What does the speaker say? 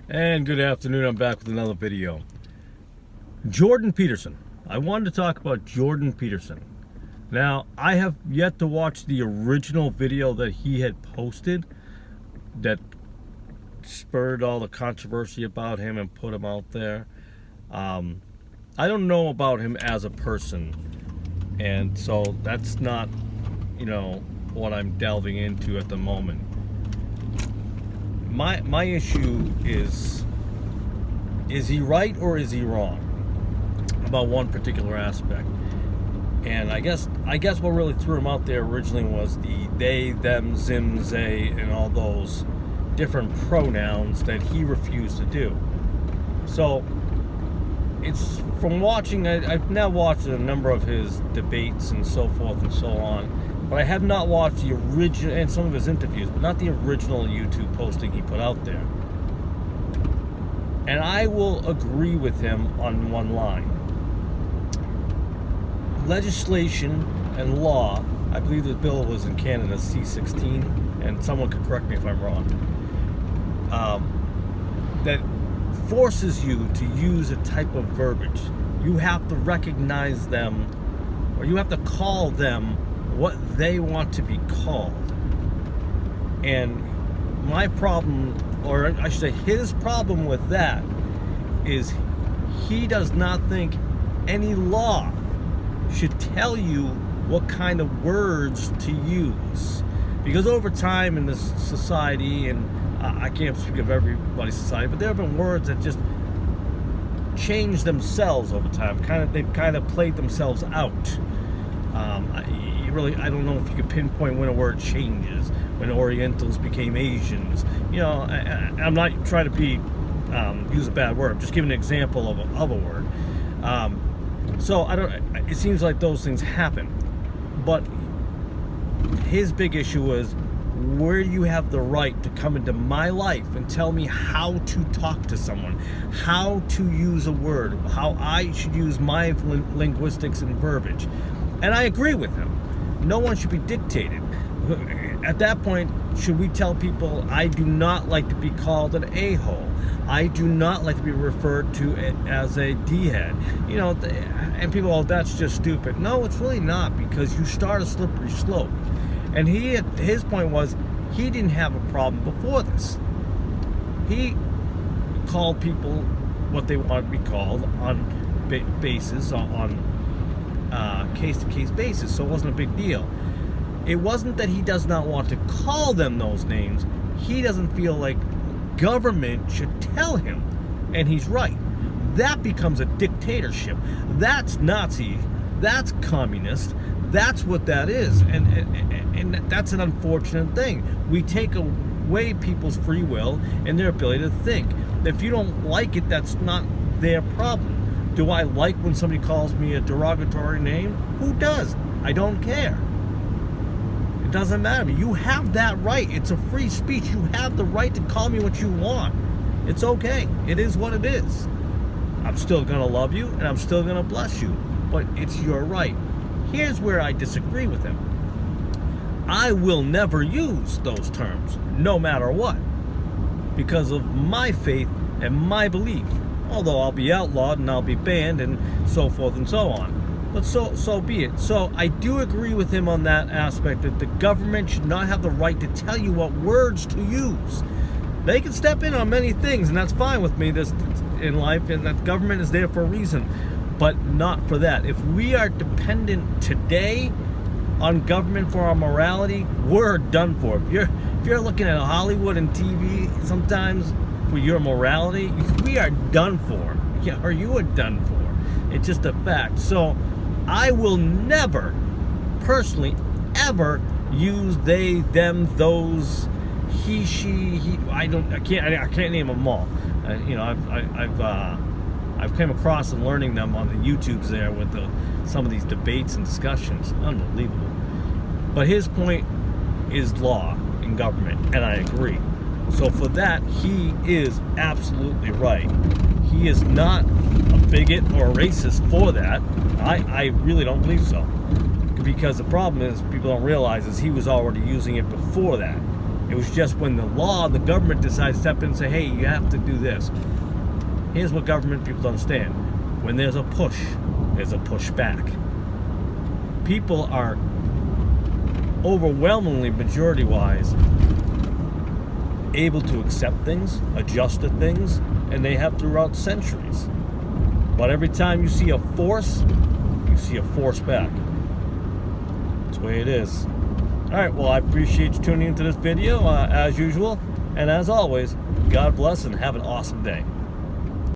And good afternoon, I'm back with another video. Jordan Peterson. I wanted to talk about Jordan Peterson. Now, I have yet to watch the original video that he had posted that spurred all the controversy about him and put him out there. I don't know about him as a person, and so that's not, what I'm delving into at the moment. My issue is he right or is he wrong about one particular aspect? And I guess what really threw him out there originally was the they, them, zim, they, and all those different pronouns that he refused to do. So it's from watching, I've now watched a number of his debates and so forth and so on, but I have not watched the original, and some of his interviews, but not the original YouTube posting he put out there. And I will agree with him on one line. Legislation and law, I believe the bill was in Canada, C-16, and someone could correct me if I'm wrong, that forces you to use a type of verbiage. You have to recognize them, or you have to call them what they want to be called. And my problem, or I should say his problem with that, is he does not think any law should tell you what kind of words to use. Because over time in this society, and I can't speak of everybody's society, but there have been words that just change themselves over time. They've kind of played themselves out. I don't know if you could pinpoint when a word changes, when Orientals became Asians. I'm not trying to use a bad word. I'm just giving an example of a word. So it seems like those things happen. But his big issue was, where you have the right to come into my life and tell me how to talk to someone, how to use a word, how I should use my linguistics and verbiage. And I agree with him. No one should be dictated. At that point, should we tell people, I do not like to be called an a-hole. I do not like to be referred to as a d-head. And people, oh, that's just stupid. No, it's really not, because you start a slippery slope. And his point was, he didn't have a problem before this. He called people what they wanted to be called on case-to-case basis, so it wasn't a big deal. It wasn't that he does not want to call them those names. He doesn't feel like government should tell him, and he's right. That becomes a dictatorship. That's Nazi. That's communist. That's what that is, and that's an unfortunate thing. We take away people's free will and their ability to think. If you don't like it, that's not their problem. Do I like when somebody calls me a derogatory name? Who does? I don't care. It doesn't matter. You have that right. It's a free speech. You have the right to call me what you want. It's okay. It is what it is. I'm still going to love you, and I'm still going to bless you. But it's your right. Here's where I disagree with him. I will never use those terms, no matter what, because of my faith and my belief. Although I'll be outlawed and I'll be banned and so forth and so on. But so be it. So I do agree with him on that aspect, that the government should not have the right to tell you what words to use. They can step in on many things, and that's fine with me in life, and that government is there for a reason, but not for that. If we are dependent today on government for our morality, we're done for. If you're looking at Hollywood and TV sometimes for your morality, we are done for. Yeah, or you are done for. It's just a fact. So I will never, personally, ever use they, them, those, he, she, he. I can't name them all. I've come across and learning them on the YouTubes there with some of these debates and discussions. Unbelievable. But his point is law and government, and I agree. So for that, he is absolutely right. He is not a bigot or a racist for that. I really don't believe so. Because the problem is, people don't realize, is he was already using it before that. It was just when the law, the government decides to step in and say, hey, you have to do this. Here's what government people don't understand. When there's a push, there's a push back. People are overwhelmingly, majority-wise, able to accept things, adjust to things, and they have throughout centuries. But every time you see a force, you see a force back. That's the way it is. Alright, well, I appreciate you tuning into this video, as usual. And as always, God bless and have an awesome day.